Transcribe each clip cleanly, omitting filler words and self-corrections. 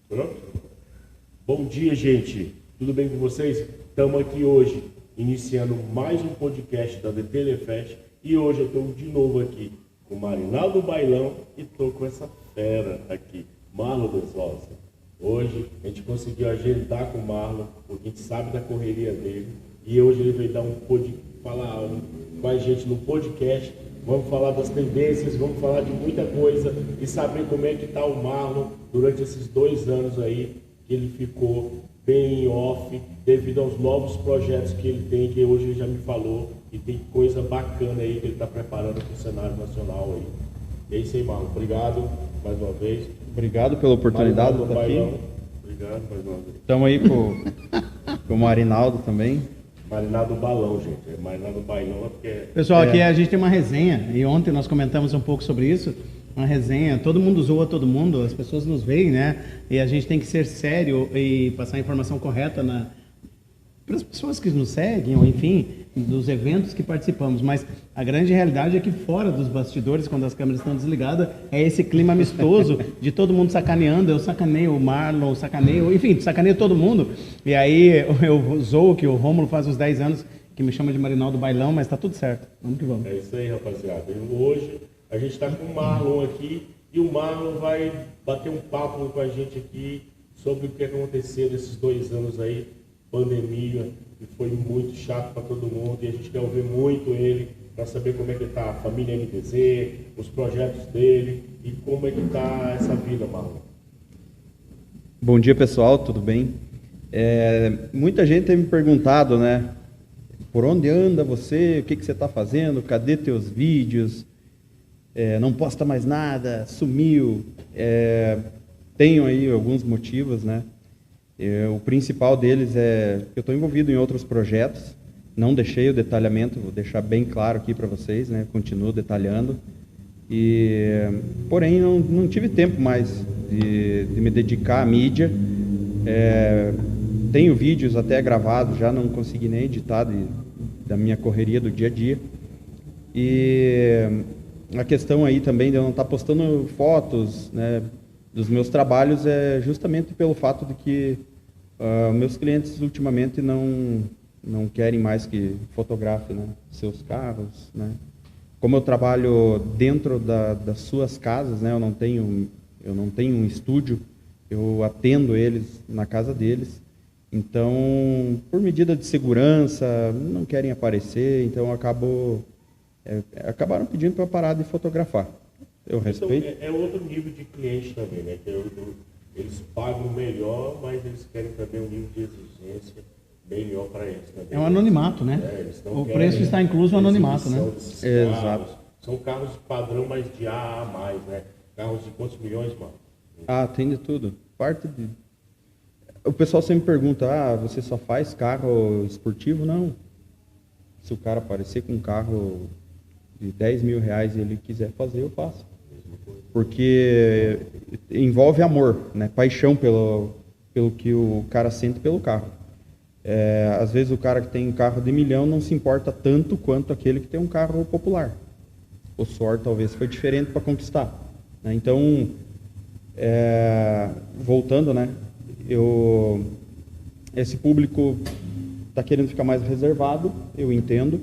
Pronto? Bom dia, gente. Tudo bem com vocês? Estamos aqui hoje, iniciando mais um podcast da The Telefest. E hoje eu estou de novo aqui com o Marinaldo Bailão e estou com essa fera aqui, Marlon Desvalsa. Hoje a gente conseguiu agendar com o Marlon, porque a gente sabe da correria dele. E hoje ele veio dar falar com a gente no podcast. Vamos falar das tendências, vamos falar de muita coisa e saber como é que está o Marlon durante esses 2 anos aí que ele ficou bem off devido aos novos projetos que ele tem, que hoje ele já me falou, e tem coisa bacana aí que ele está preparando para o cenário nacional aí. E é isso aí, Marlon. Obrigado mais uma vez. Obrigado pela oportunidade de estar aqui. Obrigado mais uma vez. Estamos aí com o Marinaldo também. Marinaldo Balão, gente. É Marinaldo Bailão porque... Pessoal, aqui a gente tem uma resenha, e ontem nós comentamos um pouco sobre isso, uma resenha, todo mundo zoa todo mundo, as pessoas nos veem, né? E a gente tem que ser sério e passar a informação correta para as pessoas que nos seguem, ou enfim, dos eventos que participamos. Mas a grande realidade é que fora dos bastidores, quando as câmeras estão desligadas, é esse clima amistoso de todo mundo sacaneando. Eu sacaneio o Marlon, enfim, sacaneio todo mundo. E aí eu zoo que o Rômulo faz uns 10 anos que me chama de Marinaldo Bailão, mas tá tudo certo. Vamos que vamos. É isso aí, rapaziada. E hoje a gente está com o Marlon aqui e o Marlon vai bater um papo com a gente aqui sobre o que aconteceu nesses 2 anos aí, pandemia, que foi muito chato para todo mundo, e a gente quer ouvir muito ele para saber como é que está a família NTZ, os projetos dele e como é que está essa vida, Marlon. Bom dia, pessoal, tudo bem? Muita gente tem me perguntado, né? Por onde anda você? O que você está fazendo? Cadê teus vídeos? Não posta mais nada, sumiu. Tenho aí alguns motivos, né? O principal deles é que eu estou envolvido em outros projetos, não deixei o detalhamento, vou deixar bem claro aqui para vocês, né? Continuo detalhando, porém não tive tempo mais de me dedicar à mídia. Tenho vídeos até gravados, já não consegui nem editar da minha correria do dia a dia. E a questão aí também de eu não estar postando fotos, né, dos meus trabalhos é justamente pelo fato de que meus clientes ultimamente não querem mais que fotografe, né, seus carros, né. Como eu trabalho dentro das suas casas, né, eu não tenho um estúdio, eu atendo eles na casa deles. Então, por medida de segurança, não querem aparecer, então acabaram pedindo para parar de fotografar. Eu respeito. Então, é outro nível de cliente também, né? Que eles pagam melhor, mas eles querem também um nível de exigência melhor para eles também. É um anonimato, né? O preço está incluso no anonimato, né? Exato. São carros padrão, mas de A a mais, né? Carros de quantos milhões, mano? Tem de tudo. O pessoal sempre pergunta, você só faz carro esportivo? Não. Se o cara aparecer com um carro de 10 mil reais e ele quiser fazer, eu faço. Porque envolve amor, né? Paixão pelo que o cara sente pelo carro. Às vezes o cara que tem um carro de 1 milhão não se importa tanto quanto aquele que tem um carro popular. O suor talvez foi diferente para conquistar, né? Então, voltando, né? Esse público está querendo ficar mais reservado, eu entendo.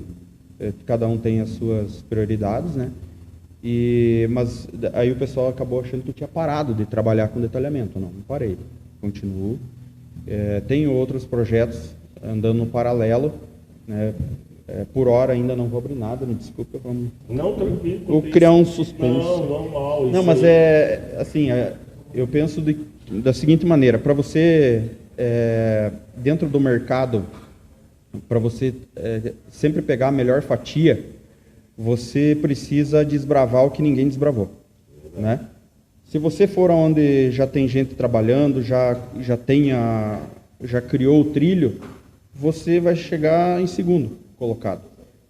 Cada um tem as suas prioridades, né? Mas aí o pessoal acabou achando que eu tinha parado de trabalhar com detalhamento. Não parei, continuo. Tenho outros projetos andando no paralelo, né? Por hora ainda não vou abrir nada, me desculpa. Não, tranquilo. Vou criar um suspense. Não, normal. Não, mas assim, eu penso da seguinte maneira: para você, dentro do mercado, para você sempre pegar a melhor fatia, você precisa desbravar o que ninguém desbravou, né? Se você for onde já tem gente trabalhando, já criou o trilho, você vai chegar em segundo colocado.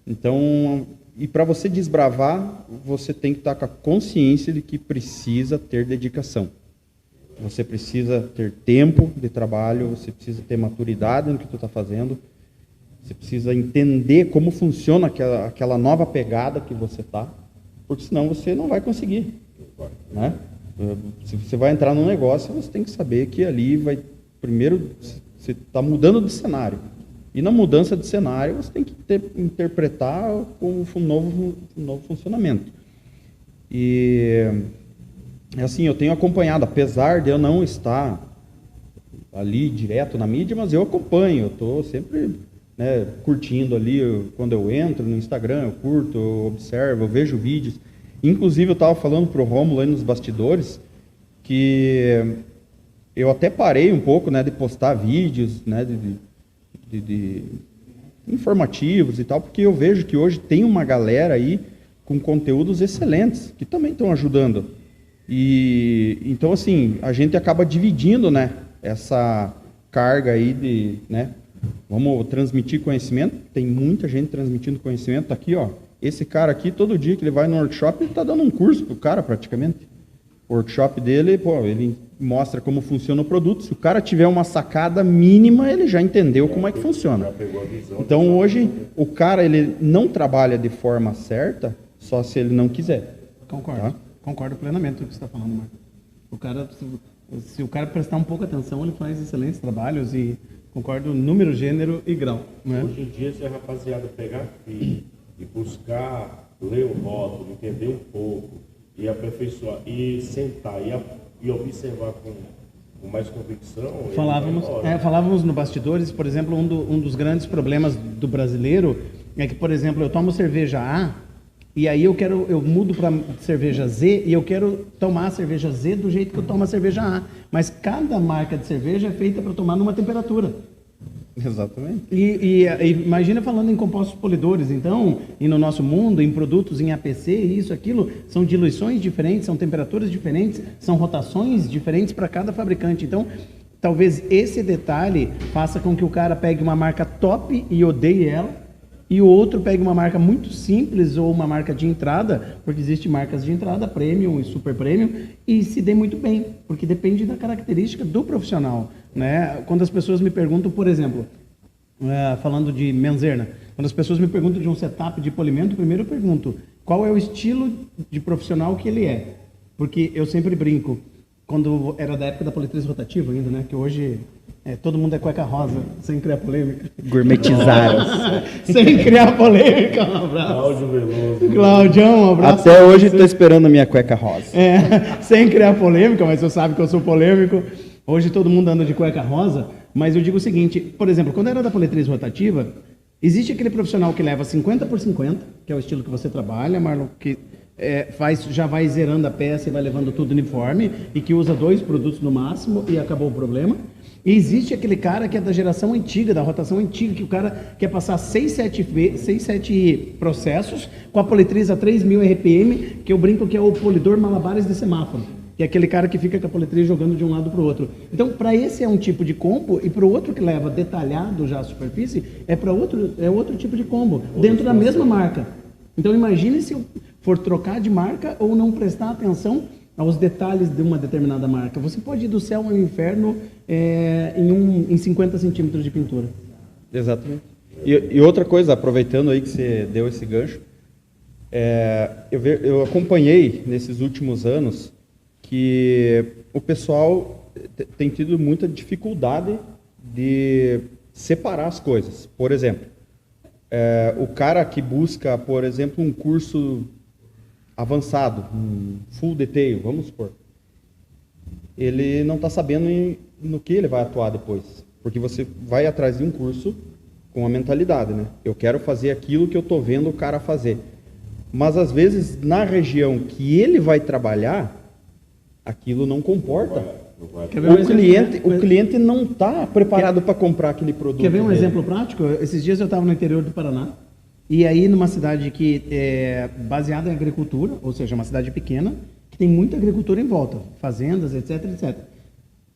Então, e para você desbravar, você tem que estar com a consciência de que precisa ter dedicação. Você precisa ter tempo de trabalho, você precisa ter maturidade no que tu está fazendo. Você precisa entender como funciona aquela nova pegada que você está, porque senão você não vai conseguir, né? Se você vai entrar num negócio, você tem que saber que ali vai... Primeiro, você está mudando de cenário. E na mudança de cenário, você tem que interpretar como um novo funcionamento. E, assim, eu tenho acompanhado, apesar de eu não estar ali direto na mídia, mas eu acompanho, eu estou sempre, né, curtindo ali, quando eu entro no Instagram, eu curto, eu observo, eu vejo vídeos. Inclusive, eu estava falando para o Rômulo aí nos bastidores, que eu até parei um pouco, né, de postar vídeos, né, de informativos e tal, porque eu vejo que hoje tem uma galera aí com conteúdos excelentes, que também estão ajudando. E então, assim, a gente acaba dividindo, né, essa carga aí de, né, vamos transmitir conhecimento. Tem muita gente transmitindo conhecimento. Tá aqui, ó, esse cara aqui, todo dia que ele vai no workshop, ele está dando um curso pro cara, praticamente. O workshop dele, pô, ele mostra como funciona o produto. Se o cara tiver uma sacada mínima, ele já entendeu como é que funciona. Então, hoje, o cara, ele não trabalha de forma certa, só se ele não quiser. Concordo. Tá? Concordo plenamente com o que você está falando, Marco. O cara, se o cara prestar um pouco atenção, ele faz excelentes trabalhos e concordo número, gênero e grau. Né? Hoje em dia, se a rapaziada pegar filho e buscar ler o rótulo, entender um pouco, e aperfeiçoar, e sentar e observar com mais convicção... Falávamos no bastidores, por exemplo, um dos grandes problemas do brasileiro é que, por exemplo, eu tomo cerveja A, e aí eu mudo para cerveja Z, e eu quero tomar a cerveja Z do jeito que eu tomo a cerveja A. Mas cada marca de cerveja é feita para tomar numa temperatura. Exatamente. E imagina falando em compostos polidores, então, e no nosso mundo, em produtos em APC, isso, aquilo, são diluições diferentes, são temperaturas diferentes, são rotações diferentes para cada fabricante. Então, talvez esse detalhe faça com que o cara pegue uma marca top e odeie ela, e o outro pegue uma marca muito simples ou uma marca de entrada, porque existem marcas de entrada, premium e super premium, e se dê muito bem, porque depende da característica do profissional. Né? Quando as pessoas me perguntam, por exemplo, falando de Menzerna, quando as pessoas me perguntam de um setup de polimento, primeiro eu pergunto qual é o estilo de profissional que ele é. Porque eu sempre brinco, quando era da época da politriz rotativa ainda, né? Que hoje todo mundo é cueca rosa, sem criar polêmica. Gourmetizados. Sem criar polêmica, um abraço. Cláudio Veloso. Claudião, um abraço. Até hoje estou esperando a minha cueca rosa. Sem criar polêmica, mas você sabe que eu sou polêmico. Hoje todo mundo anda de cueca rosa, mas eu digo o seguinte, por exemplo, quando era da politriz rotativa, existe aquele profissional que leva 50x50, que é o estilo que você trabalha, Marlon, que já vai zerando a peça e vai levando tudo uniforme, e que usa 2 produtos no máximo e acabou o problema. E existe aquele cara que é da geração antiga, da rotação antiga, que o cara quer passar 6, 7 processos com a politriz a 3.000 RPM, que eu brinco que é o polidor malabares de semáforo. Que é aquele cara que fica com a politriz jogando de um lado para o outro. Então, para esse é um tipo de combo, e para o outro que leva detalhado já a superfície, é outro tipo de combo, dentro da mesma marca. Então, imagine se eu for trocar de marca ou não prestar atenção aos detalhes de uma determinada marca. Você pode ir do céu ao inferno em 50 centímetros de pintura. Exatamente. E outra coisa, aproveitando aí que você deu esse gancho, eu acompanhei nesses últimos anos que o pessoal tem tido muita dificuldade de separar as coisas. Por exemplo, o cara que busca, por exemplo, um curso avançado, um full detail, vamos supor, ele não está sabendo no que ele vai atuar depois. Porque você vai atrás de um curso com a mentalidade, né? Eu quero fazer aquilo que eu estou vendo o cara fazer. Mas, às vezes, na região que ele vai trabalhar, aquilo não comporta. O cliente não está preparado para comprar aquele produto. Quer ver um exemplo prático? Esses dias eu estava no interior do Paraná, e aí numa cidade que é baseada em agricultura, ou seja, uma cidade pequena, que tem muita agricultura em volta, fazendas, etc, etc.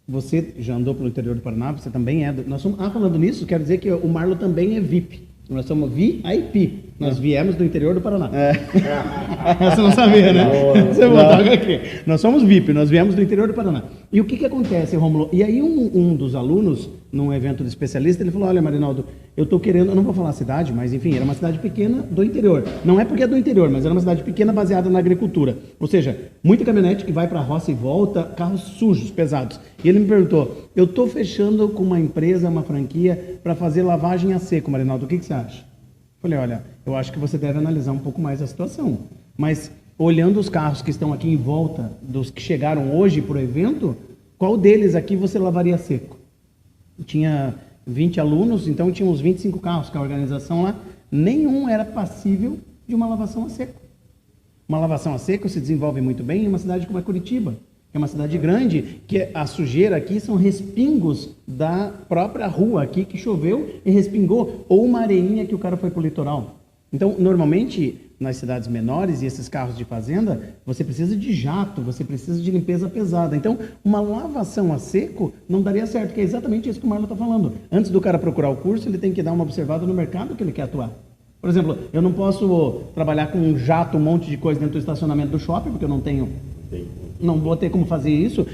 Você já andou pelo interior do Paraná, você também é. Falando nisso, quero dizer que o Marlon também é VIP. Nós somos VIP. Nós viemos do interior do Paraná. Você não sabia, né? Você voltou aqui. Nós somos VIP, nós viemos do interior do Paraná. E o que acontece, Rômulo? E aí um dos alunos, num evento de especialista, ele falou, olha, Marinaldo, eu estou querendo, eu não vou falar a cidade, mas enfim, era uma cidade pequena do interior. Não é porque é do interior, mas era uma cidade pequena baseada na agricultura. Ou seja, muita caminhonete que vai para a roça e volta, carros sujos, pesados. E ele me perguntou, eu estou fechando com uma empresa, uma franquia, para fazer lavagem a seco, Marinaldo, o que você acha? Falei, olha, eu acho que você deve analisar um pouco mais a situação. Mas, olhando os carros que estão aqui em volta, dos que chegaram hoje para o evento, qual deles aqui você lavaria a seco? Tinha 20 alunos, então tinha uns 25 carros que a organização lá, nenhum era passível de uma lavação a seco. Uma lavação a seco se desenvolve muito bem em uma cidade como a Curitiba, que é uma cidade grande, que a sujeira aqui são respingos da própria rua aqui que choveu e respingou, ou uma areinha que o cara foi para o litoral. Então, normalmente, nas cidades menores e esses carros de fazenda, você precisa de jato, você precisa de limpeza pesada. Então, uma lavação a seco não daria certo, que é exatamente isso que o Marlon está falando. Antes do cara procurar o curso, ele tem que dar uma observada no mercado que ele quer atuar. Por exemplo, eu não posso trabalhar com um jato, um monte de coisa dentro do estacionamento do shopping, porque eu não tenho... Não vou ter como fazer isso,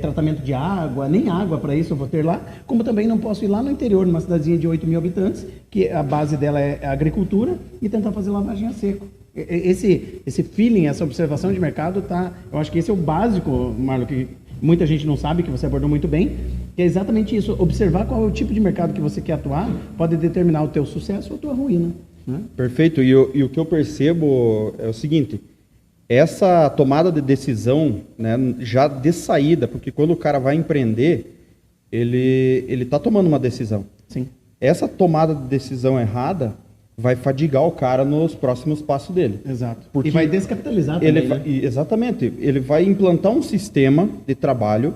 tratamento de água, nem água para isso eu vou ter lá, como também não posso ir lá no interior, numa cidadezinha de 8 mil habitantes, que a base dela é a agricultura, e tentar fazer lavagem a seco. Esse feeling, essa observação de mercado, eu acho que esse é o básico, Marlon, que muita gente não sabe, que você abordou muito bem, que é exatamente isso, observar qual é o tipo de mercado que você quer atuar, pode determinar o teu sucesso ou a tua ruína. Né? Perfeito, e o que eu percebo é o seguinte... Essa tomada de decisão, né, já de saída, porque quando o cara vai empreender, ele está tomando uma decisão. Sim. Essa tomada de decisão errada vai fadigar o cara nos próximos passos dele. Exato. Porque e vai descapitalizar também, né? Exatamente. Ele vai implantar um sistema de trabalho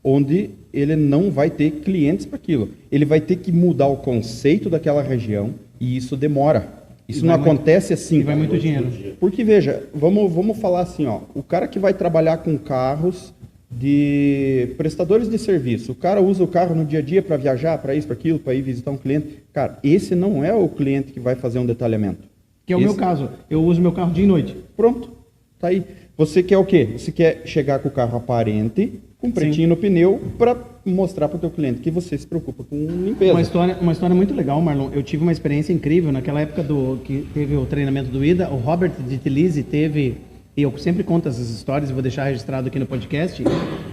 onde ele não vai ter clientes para aquilo. Ele vai ter que mudar o conceito daquela região e isso demora. Isso não acontece assim. E vai muito dinheiro. Porque, veja, vamos falar assim, ó, o cara que vai trabalhar com carros de prestadores de serviço, o cara usa o carro no dia a dia para viajar, para isso, para aquilo, para ir visitar um cliente. Cara, esse não é o cliente que vai fazer um detalhamento. Que é o meu caso. Eu uso meu carro dia e noite. Pronto, tá aí. Você quer o quê? Você quer chegar com o carro aparente, com um pretinho no pneu, para mostrar para o teu cliente que você se preocupa com limpeza. Uma história muito legal, Marlon. Eu tive uma experiência incrível naquela época que teve o treinamento do IDA. O Robert Ditilise teve, e eu sempre conto essas histórias e vou deixar registrado aqui no podcast,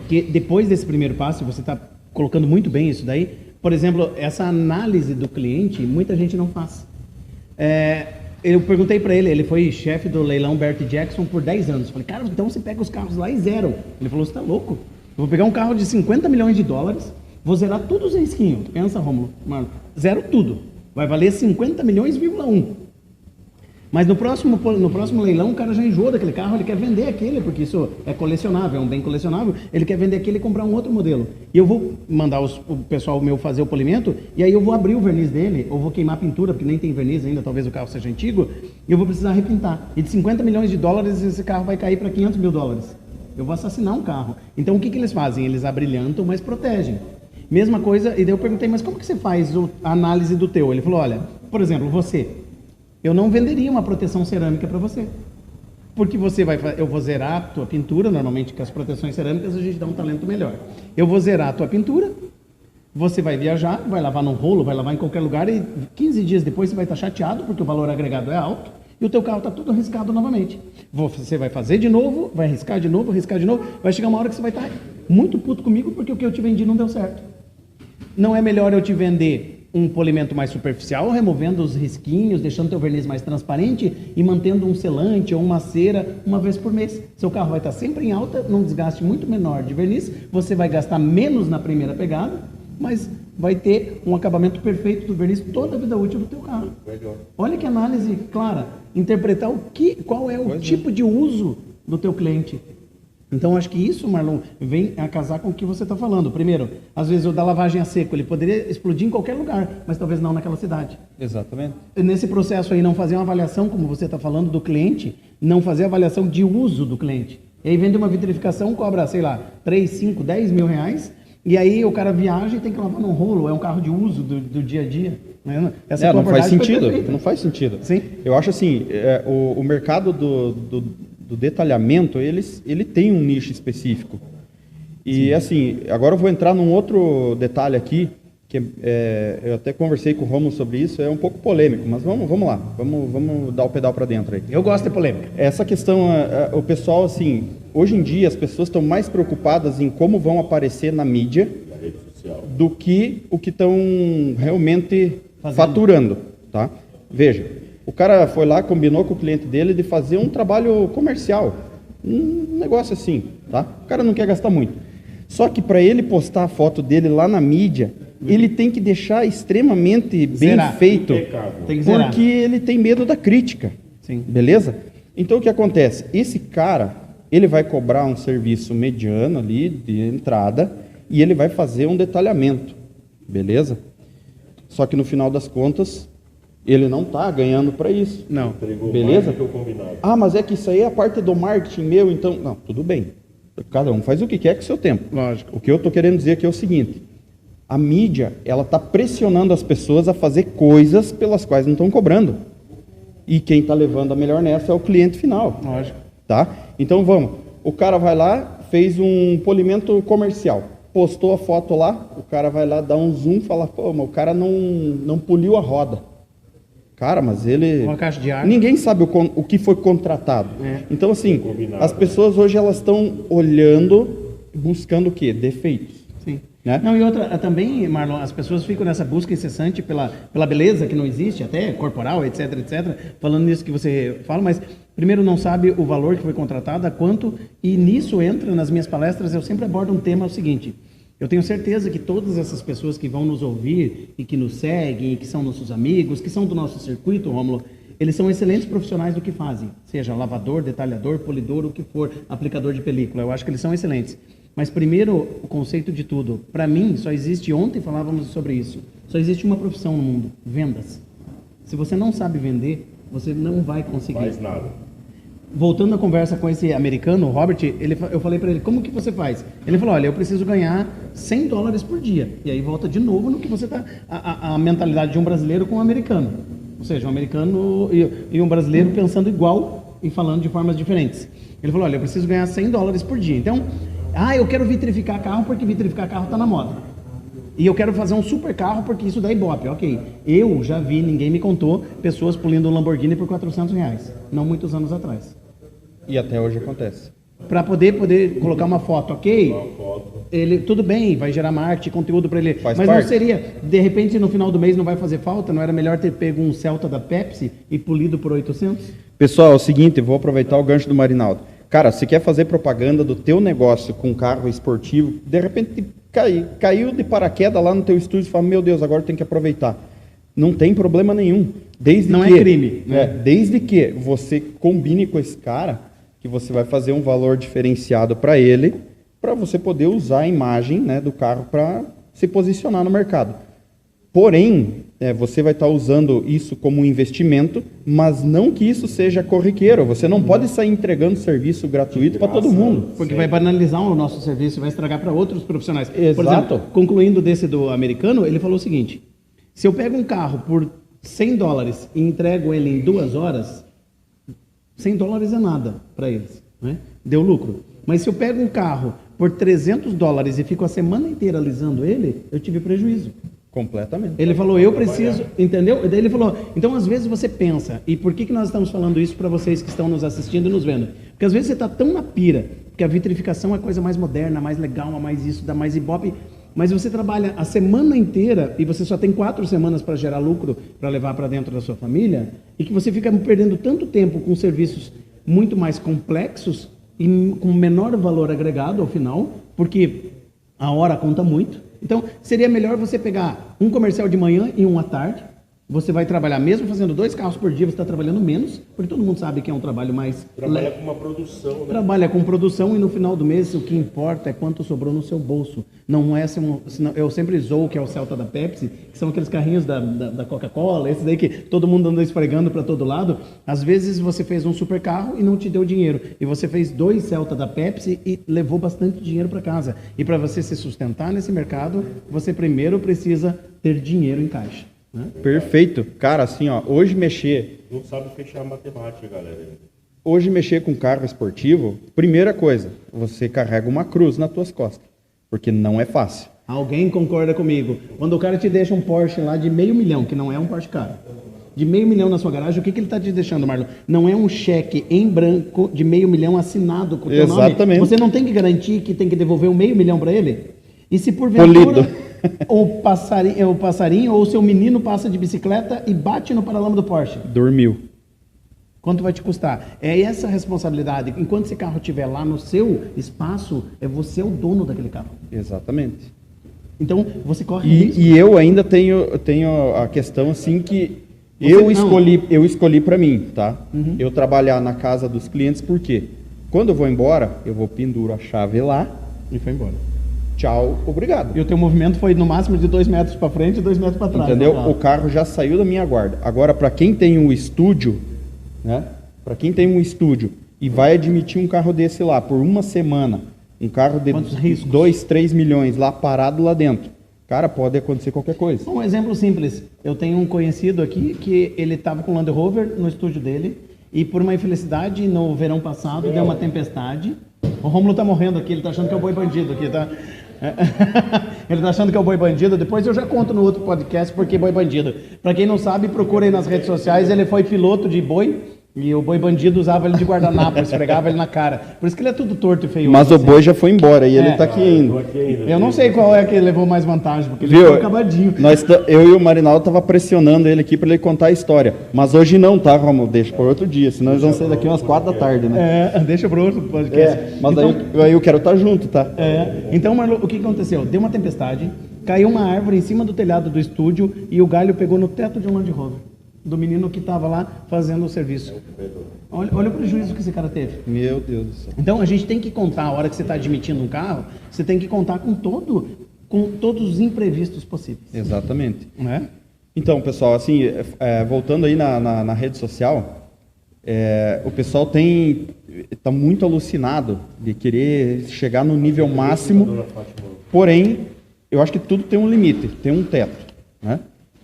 que depois desse primeiro passo, você está colocando muito bem isso daí. Por exemplo, essa análise do cliente, muita gente não faz. Eu perguntei para ele foi chefe do leilão Bert Jackson por 10 anos. Falei, cara, então você pega os carros lá e zero. Ele falou, você está louco? Eu vou pegar um carro de 50 milhões de dólares, vou zerar tudo os risquinhos. Pensa, Rômulo, mano, zero tudo. Vai valer 50 milhões,1. Mas no próximo leilão, o cara já enjoou daquele carro, ele quer vender aquele, porque isso é colecionável, é um bem colecionável, ele quer vender aquele e comprar um outro modelo. E eu vou mandar o pessoal meu fazer o polimento, e aí eu vou abrir o verniz dele, ou vou queimar a pintura, porque nem tem verniz ainda, talvez o carro seja antigo, e eu vou precisar repintar. E de 50 milhões de dólares, esse carro vai cair para 500 mil dólares. Eu vou assassinar um carro. Então, o que eles fazem? Eles abrilhantam, mas protegem. Mesma coisa, e daí eu perguntei, mas como que você faz a análise do teu? Ele falou, olha, por exemplo, eu não venderia uma proteção cerâmica para você. Porque eu vou zerar a tua pintura, normalmente com as proteções cerâmicas a gente dá um talento melhor. Eu vou zerar a tua pintura, você vai viajar, vai lavar num rolo, vai lavar em qualquer lugar e 15 dias depois você vai estar chateado porque o valor agregado é alto e o teu carro está tudo riscado novamente. Você vai fazer de novo, vai riscar de novo, vai chegar uma hora que você vai estar muito puto comigo porque o que eu te vendi não deu certo. Não é melhor eu te vender um polimento mais superficial, removendo os risquinhos, deixando teu verniz mais transparente e mantendo um selante ou uma cera uma vez por mês. Seu carro vai estar sempre em alta, num desgaste muito menor de verniz, você vai gastar menos na primeira pegada, mas vai ter um acabamento perfeito do verniz toda a vida útil do teu carro. Olha que análise clara, interpretar qual é o tipo de uso do teu cliente. Então, acho que isso, Marlon, vem a casar com o que você está falando. Primeiro, às vezes o da lavagem a seco, ele poderia explodir em qualquer lugar, mas talvez não naquela cidade. Exatamente. Nesse processo aí, não fazer uma avaliação, como você está falando, do cliente, não fazer avaliação de uso do cliente. E aí, vende uma vitrificação, cobra, sei lá, 3, 5, 10 mil reais, e aí o cara viaja e tem que lavar num rolo, é um carro de uso do dia a dia. Essa não faz sentido, não faz sentido. Sim. Eu acho assim, o mercado do detalhamento, ele tem um nicho específico. E assim, agora eu vou entrar num outro detalhe aqui, que eu até conversei com o Romulo sobre isso, é um pouco polêmico, mas vamos lá, vamos dar o pedal para dentro aí. Eu gosto de polêmica. Essa questão, o pessoal, assim, hoje em dia as pessoas estão mais preocupadas em como vão aparecer na mídia do que o que estão realmente faturando, tá? Veja, o cara foi lá, combinou com o cliente dele de fazer um trabalho comercial, um negócio assim, tá? O cara não quer gastar muito. Só que para ele postar a foto dele lá na mídia, ele tem que deixar extremamente bem feito, porque ele tem medo da crítica. Sim. Beleza? Então o que acontece? Esse cara, ele vai cobrar um serviço mediano ali de entrada e ele vai fazer um detalhamento. Beleza? Só que no final das contas, ele não está ganhando para isso. Não. Beleza? Ah, mas é que isso aí é a parte do marketing meu, então... Não, tudo bem. Cada um faz o que quer com o seu tempo. Lógico. O que eu estou querendo dizer aqui é o seguinte: a mídia, ela está pressionando as pessoas a fazer coisas pelas quais não estão cobrando. E quem está levando a melhor nessa é o cliente final. Lógico. Tá? Então vamos. O cara vai lá, fez um polimento comercial, postou a foto lá, o cara vai lá, dá um zoom, fala, pô, mas o cara não poliu a roda. Cara, mas ele... Uma caixa de ar. Ninguém sabe o que foi contratado. É. Então, assim, as pessoas hoje elas estão olhando, buscando o quê? Defeitos. Sim. Né? Não, e outra, também, Marlon, as pessoas ficam nessa busca incessante pela beleza que não existe, até corporal, etc, etc, falando nisso que você fala, mas primeiro não sabe o valor que foi contratado, a quanto, e nisso entra, nas minhas palestras, eu sempre abordo um tema, o seguinte: eu tenho certeza que todas essas pessoas que vão nos ouvir e que nos seguem, que são nossos amigos, que são do nosso circuito, Rômulo, eles são excelentes profissionais do que fazem, seja lavador, detalhador, polidor, o que for, aplicador de película, eu acho que eles são excelentes. Mas primeiro, o conceito de tudo, para mim, só existe, ontem falávamos sobre isso, só existe uma profissão no mundo: vendas. Se você não sabe vender, você não vai conseguir. Faz nada. Voltando à conversa com esse americano, o Robert, eu falei para ele, como que você faz? Ele falou, olha, eu preciso ganhar $100 por dia. E aí volta de novo no que você está, a mentalidade de um brasileiro com um americano. Ou seja, um americano e um brasileiro pensando igual e falando de formas diferentes. Ele falou, olha, eu preciso ganhar $100 por dia. Então, eu quero vitrificar carro porque vitrificar carro está na moda. E eu quero fazer um super carro porque isso dá ibope, ok. Eu já vi, ninguém me contou, pessoas pulindo um Lamborghini por R$400, não muitos anos atrás. E até hoje acontece. Para poder colocar uma foto, ok? Ele, tudo bem, vai gerar marketing, conteúdo para ele. Faz mas parte. Não seria, de repente, no final do mês não vai fazer falta? Não era melhor ter pego um Celta da Pepsi e polido por 800? Pessoal, é o seguinte, vou aproveitar o gancho do Marinaldo. Cara, se quer fazer propaganda do teu negócio com carro esportivo, de repente caiu de paraquedas lá no teu estúdio e fala, meu Deus, agora tem que aproveitar. Não tem problema nenhum. Não é crime. Né? Desde que você combine com esse cara, que você vai fazer um valor diferenciado para ele, para você poder usar a imagem, né, do carro para se posicionar no mercado. Porém, você vai estar usando isso como um investimento, mas não que isso seja corriqueiro. Você não pode sair entregando serviço gratuito para todo mundo. Porque vai banalizar o nosso serviço e vai estragar para outros profissionais. Exato. Por exemplo, concluindo desse do americano, ele falou o seguinte: se eu pego um carro por $100 e entrego ele em 2 horas, $100 é nada para eles, né? Deu lucro. Mas se eu pego um carro por $300 e fico a semana inteira alisando ele, eu tive prejuízo. Completamente. Ele falou, eu preciso, entendeu? Daí ele falou, então às vezes você pensa, e por que nós estamos falando isso para vocês que estão nos assistindo e nos vendo? Porque às vezes você está tão na pira, que a vitrificação é a coisa mais moderna, mais legal, mais isso, dá mais ibope, mas você trabalha a semana inteira e você só tem 4 semanas para gerar lucro, para levar para dentro da sua família, e que você fica perdendo tanto tempo com serviços muito mais complexos e com menor valor agregado ao final, porque a hora conta muito. Então, seria melhor você pegar um comercial de manhã e um à tarde. Você vai trabalhar, mesmo fazendo 2 carros por dia, você está trabalhando menos, porque todo mundo sabe que é um trabalho mais... Trabalha com uma produção, né? Trabalha com produção e no final do mês o que importa é quanto sobrou no seu bolso. Não é, eu sempre zoo que é o Celta da Pepsi, que são aqueles carrinhos da Coca-Cola, esses daí que todo mundo anda esfregando para todo lado. Às vezes você fez um super carro e não te deu dinheiro. E você fez 2 Celta da Pepsi e levou bastante dinheiro para casa. E para você se sustentar nesse mercado, você primeiro precisa ter dinheiro em caixa. Perfeito. Cara, assim, ó, hoje mexer... Não sabe fechar a matemática, galera. Hoje mexer com carro esportivo, primeira coisa, você carrega uma cruz nas tuas costas. porque não é fácil. Alguém concorda comigo? Quando o cara te deixa um Porsche lá de $500 mil, que não é um Porsche caro, de $500 mil na sua garagem, o que ele está te deixando, Marlon? Não é um cheque em branco de $500 mil assinado com o teu nome. Exatamente. Você não tem que garantir que tem que devolver $500 mil para ele? E se porventura o passarinho ou o seu menino passa de bicicleta e bate no paralama do Porsche? Dormiu. Quanto vai te custar? É essa a responsabilidade. Enquanto esse carro estiver lá no seu espaço, é você o dono daquele carro. Exatamente. Então, você corre risco. E eu ainda tenho a questão assim que eu escolhi para mim, tá? Uhum. Eu trabalhar na casa dos clientes, por quê? Quando eu vou embora, eu vou penduro a chave lá. E foi embora. Tchau, obrigado. E o teu movimento foi no máximo de 2 metros para frente e 2 metros para trás. Entendeu? O carro já saiu da minha guarda. Agora, para quem tem um estúdio, né? Para quem tem um estúdio e vai admitir um carro desse lá por uma semana, um carro de 2, 3 milhões lá parado lá dentro, cara, pode acontecer qualquer coisa. Um exemplo simples. Eu tenho um conhecido aqui que ele estava com o Land Rover no estúdio dele e por uma infelicidade no verão passado deu uma tempestade. O Rômulo tá morrendo aqui, ele tá achando que é o boi bandido aqui, tá? Ele tá achando que é o boi bandido. Depois eu já conto no outro podcast porque boi bandido. Para quem não sabe, procura aí nas redes sociais. Ele foi piloto de boi e o boi bandido usava ele de guardanapo, esfregava ele na cara. Por isso que ele é tudo torto e feio. Mas o boi já foi embora e ele tá aqui ainda. Eu não sei qual é que levou mais vantagem, porque ele Viu? ficou acabadinho. Eu e o Marinaldo tava pressionando ele aqui para ele contar a história. Mas hoje não, tá, Romulo? Deixa por outro dia, senão eles vão sair daqui umas 4 da tarde, né? Deixa pro outro podcast. Mas então, aí eu quero estar junto, tá? Então, Marlon, o que aconteceu? Deu uma tempestade, caiu uma árvore em cima do telhado do estúdio e o galho pegou no teto de um Land Rover, do menino que estava lá fazendo o serviço. Olha o prejuízo que esse cara teve. Meu Deus do céu. Então, a gente tem que contar, a hora que você está admitindo um carro, você tem que contar com todos os imprevistos possíveis. Exatamente. Né? Então, pessoal, assim, voltando aí na rede social, o pessoal está muito alucinado de querer chegar no nível máximo, porém, eu acho que tudo tem um limite, tem um teto, né?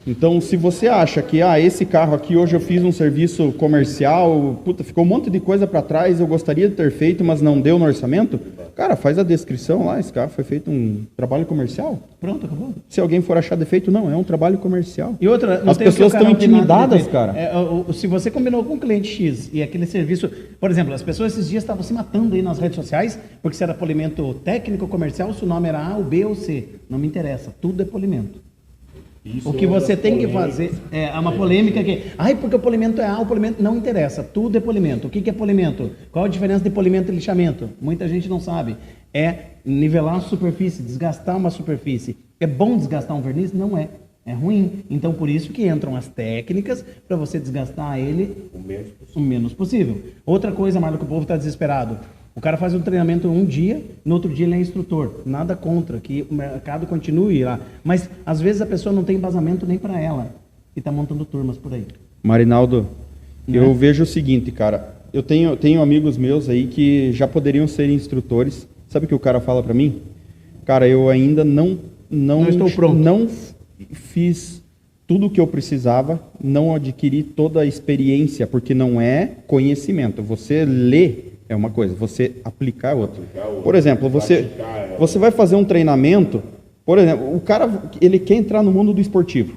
Então, se você acha que esse carro aqui, hoje eu fiz um serviço comercial, ficou um monte de coisa para trás, eu gostaria de ter feito, mas não deu no orçamento, cara, faz a descrição lá, esse carro foi feito um trabalho comercial. Pronto, acabou. Se alguém for achar defeito, não, é um trabalho comercial. E outra, as pessoas estão intimidadas, cara. Se você combinou com um cliente X e aquele serviço, por exemplo, as pessoas esses dias estavam se matando aí nas redes sociais, porque se era polimento técnico comercial, se o nome era A, o B ou C, não me interessa, tudo é polimento. Isso, o que você tem que fazer é uma polêmica que, porque o polimento é A, o polimento não interessa, tudo é polimento. O que é polimento? Qual a diferença de polimento e lixamento? Muita gente não sabe. É nivelar a superfície, desgastar uma superfície. É bom desgastar um verniz? Não é. É ruim. Então, por isso que entram as técnicas para você desgastar ele o menos possível. Outra coisa, Marlon, que o povo está desesperado. O cara faz um treinamento um dia, no outro dia ele é instrutor. Nada contra, que o mercado continue lá. Mas, às vezes, a pessoa não tem embasamento nem para ela. E está montando turmas por aí. Marinaldo, eu vejo o seguinte, cara. Eu tenho amigos meus aí que já poderiam ser instrutores. Sabe o que o cara fala para mim? Cara, eu ainda não estou pronto. Não fiz tudo o que eu precisava, não adquiri toda a experiência, porque não é conhecimento. Você lê é uma coisa, você aplicar é outra. Por exemplo, você vai fazer um treinamento, por exemplo, o cara, ele quer entrar no mundo do esportivo,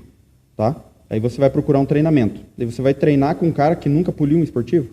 tá? Aí você vai procurar um treinamento. Aí você vai treinar com um cara que nunca poliu um esportivo?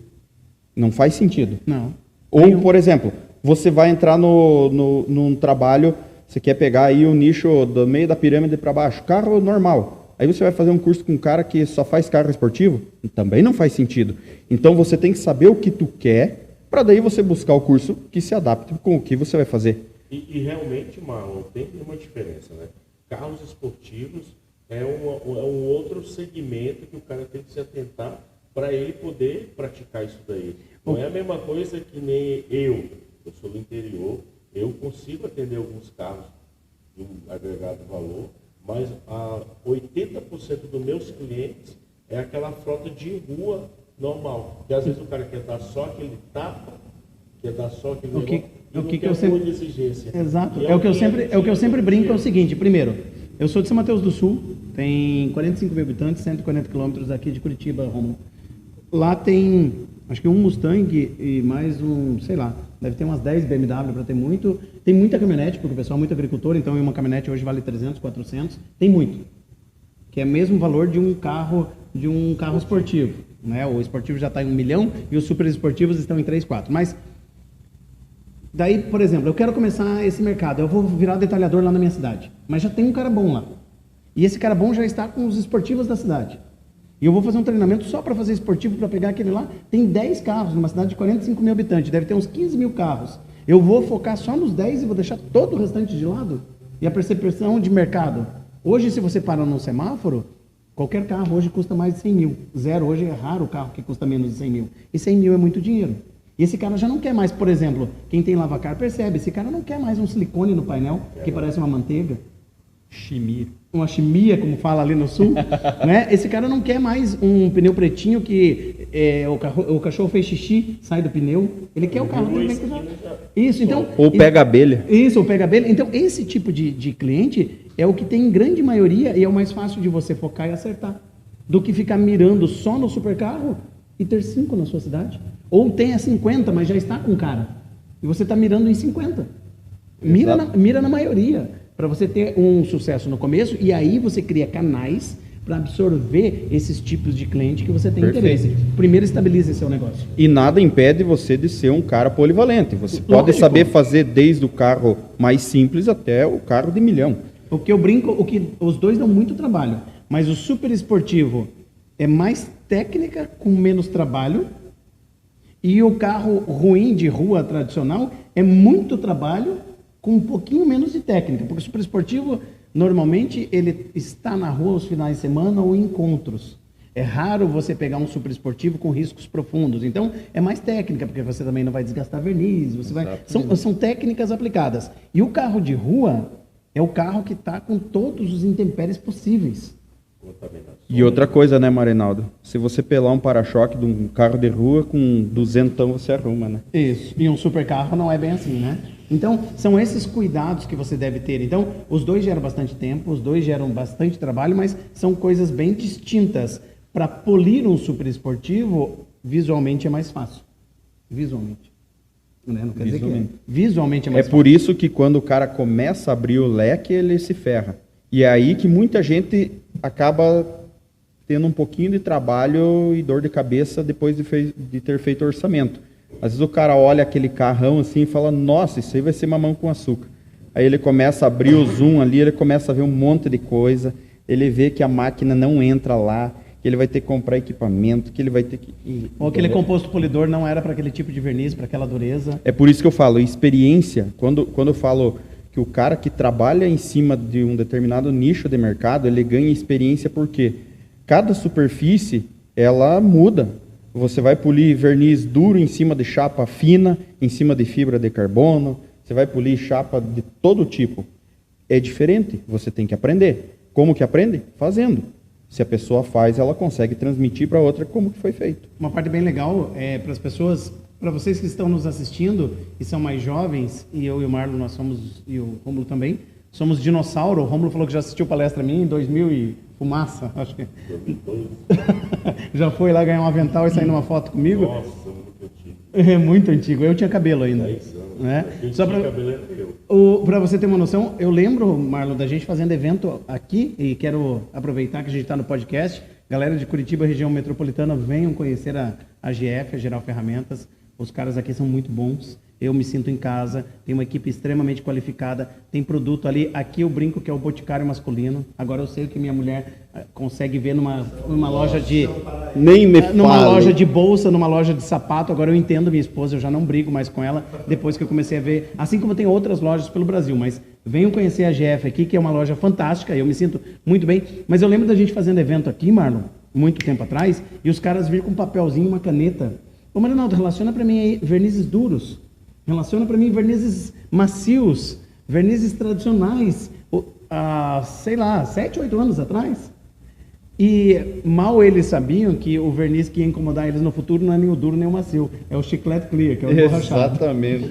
Não faz sentido. Não. Ou, por exemplo, você vai entrar num trabalho, você quer pegar aí o nicho do meio da pirâmide para baixo, carro normal. Aí você vai fazer um curso com um cara que só faz carro esportivo? Também não faz sentido. Então você tem que saber o que tu quer, para daí você buscar o curso que se adapte com o que você vai fazer. E realmente, Marlon, tem uma diferença, né? Carros esportivos é um outro segmento que o cara tem que se atentar para ele poder praticar isso daí. Não é a mesma coisa que nem eu sou do interior, eu consigo atender alguns carros de um agregado valor, mas 80% dos meus clientes é aquela frota de rua normal. Porque às vezes o cara quer dar só aquele tapa, quer dar só aquele que eu sempre... de exigência. Exato. É o que eu sempre brinco, é o seguinte, primeiro, eu sou de São Mateus do Sul, tem 45 mil habitantes, 140 quilômetros daqui de Curitiba, Rômulo. Lá tem, acho que um Mustang e mais Deve ter umas 10 BMW para ter muito. Tem muita caminhonete, porque o pessoal é muito agricultor, então uma caminhonete hoje vale 300, 400. Tem muito. Que é o mesmo valor de um carro esportivo. Né? O esportivo já está em 1 milhão e os super esportivos estão em 3, 4. Mas daí, por exemplo, eu quero começar esse mercado. Eu vou virar detalhador lá na minha cidade. Mas já tem um cara bom lá. E esse cara bom já está com os esportivos da cidade. E eu vou fazer um treinamento só para fazer esportivo, para pegar aquele lá. Tem 10 carros numa cidade de 45 mil habitantes. Deve ter uns 15 mil carros. Eu vou focar só nos 10 e vou deixar todo o restante de lado? E a percepção de mercado? Hoje, se você para num semáforo, qualquer carro hoje custa mais de 100 mil. Zero, hoje é raro o carro que custa menos de 100 mil. E 100 mil é muito dinheiro. E esse cara já não quer mais, por exemplo, quem tem lavacar percebe, esse cara não quer mais um silicone no painel, que parece uma manteiga. Chimia. Uma chimia, como fala ali no sul, né? Esse cara não quer mais um pneu pretinho que o cachorro fez xixi, sai do pneu. Ele quer o carro também. Isso, então... Ou pega abelha. Isso, ou pega abelha. Então, esse tipo de cliente é o que tem em grande maioria e é o mais fácil de você focar e acertar. Do que ficar mirando só no supercarro e ter 5 na sua cidade. Ou tenha 50, mas já está com cara. E você está mirando em 50. Mira na maioria. Para você ter um sucesso no começo, e aí você cria canais para absorver esses tipos de cliente que você tem interesse. Primeiro estabilize seu negócio. E nada impede você de ser um cara polivalente. Você pode saber fazer desde o carro mais simples até o carro de milhão. O que eu brinco, os dois dão muito trabalho, mas o super esportivo é mais técnica com menos trabalho, e o carro ruim de rua tradicional é muito trabalho com um pouquinho menos de técnica, porque o super esportivo, normalmente, ele está na rua aos finais de semana ou em encontros. É raro você pegar um super esportivo com riscos profundos. Então, é mais técnica, porque você também não vai desgastar verniz, são técnicas aplicadas. E o carro de rua é o carro que está com todos os intempéries possíveis. E outra coisa, né, Marinaldo? Se você pelar um para-choque de um carro de rua, com 200 você arruma, né? Isso. E um super carro não é bem assim, né? Então, são esses cuidados que você deve ter. Então, os dois geram bastante tempo, os dois geram bastante trabalho, mas são coisas bem distintas. Para polir um super esportivo, visualmente é mais fácil. Visualmente. Né? Não quer dizer que visualmente é mais fácil. É por isso que quando o cara começa a abrir o leque, ele se ferra. E é aí que muita gente acaba tendo um pouquinho de trabalho e dor de cabeça depois de ter feito o orçamento. Às vezes o cara olha aquele carrão assim e fala, nossa, isso aí vai ser mamão com açúcar. Aí ele começa a abrir o zoom ali, ele começa a ver um monte de coisa, ele vê que a máquina não entra lá, que ele vai ter que comprar equipamento, que ele vai ter que... Ou aquele composto polidor não era para aquele tipo de verniz, para aquela dureza. É por isso que eu falo, experiência, quando eu falo que o cara que trabalha em cima de um determinado nicho de mercado, ele ganha experiência porque cada superfície, ela muda. Você vai polir verniz duro em cima de chapa fina, em cima de fibra de carbono, você vai polir chapa de todo tipo. É diferente, você tem que aprender. Como que aprende? Fazendo. Se a pessoa faz, ela consegue transmitir para outra como que foi feito. Uma parte bem legal é para as pessoas, para vocês que estão nos assistindo e são mais jovens, e eu e o Marlon, nós somos, e o Rômulo também, somos dinossauro. O Rômulo falou que já assistiu palestra minha em 2000 e fumaça, acho que. Já foi lá ganhar um avental e sair numa foto comigo. Nossa, muito antigo. É muito antigo. Eu tinha cabelo ainda. 10 anos. Né? Só Para você ter uma noção, eu lembro, Marlon, da gente fazendo evento aqui, e quero aproveitar que a gente está no podcast. Galera de Curitiba, região metropolitana, venham conhecer a GF, a Geral Ferramentas. Os caras aqui são muito bons. Eu me sinto em casa, tem uma equipe extremamente qualificada, tem produto ali. Aqui eu brinco que é o boticário masculino. Agora eu sei o que minha mulher consegue ver numa loja de... Nem me numa fale. loja de bolsa, numa loja de sapato. Agora eu entendo minha esposa, eu já não brigo mais com ela, depois que eu comecei a ver, assim como tem outras lojas pelo Brasil, mas venham conhecer a GF aqui, que é uma loja fantástica, eu me sinto muito bem. Mas eu lembro da gente fazendo evento aqui, Marlon, muito tempo atrás, e os caras viram com um papelzinho, uma caneta. Ô Marinaldo, relaciona para mim aí vernizes duros. Relaciona para mim vernizes macios, vernizes tradicionais, sei lá, 7, 8 anos atrás. E mal eles sabiam que o verniz que ia incomodar eles no futuro não é nem o duro nem o macio, é o chiclete clear, que é o borrachado. Exatamente.